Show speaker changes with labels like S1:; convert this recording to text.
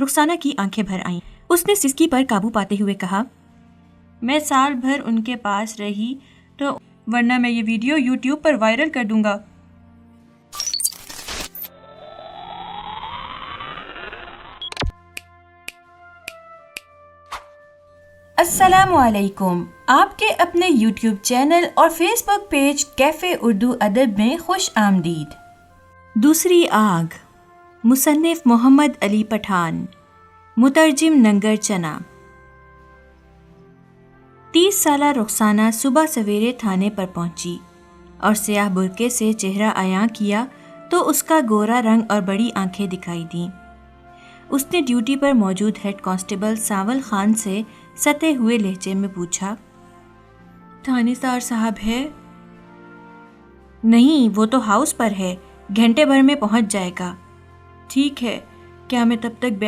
S1: رخسانہ کی آنکھیں بھر آئیں. اس نے سسکی پر قابو پاتے ہوئے کہا, میں سال بھر ان کے پاس رہی تو ورنہ میں یہ ویڈیو یوٹیوب پر وائرل کر دوں گا. السلام علیکم. آپ کے اپنے یوٹیوب چینل اور فیس بک پیج کیفے اردو ادب میں خوش آمدید. دوسری آگ. مصنف محمد علی پٹھان. مترجم ننگر چنا. 30 سالہ رخسانہ صبح سویرے تھانے پر پہنچی اور سیاہ برقعے سے چہرہ عیاں کیا تو اس کا گورا رنگ اور بڑی آنکھیں دکھائی دیں. اس نے ڈیوٹی پر موجود ہیڈ کانسٹیبل ساول خان سے ستے ہوئے لہجے میں پوچھا, تھانے دار صاحب ہے؟ نہیں, وہ تو ہاؤس پر ہے, گھنٹے بھر میں پہنچ جائے گا. ٹھیک ہے, کیا میں تب تک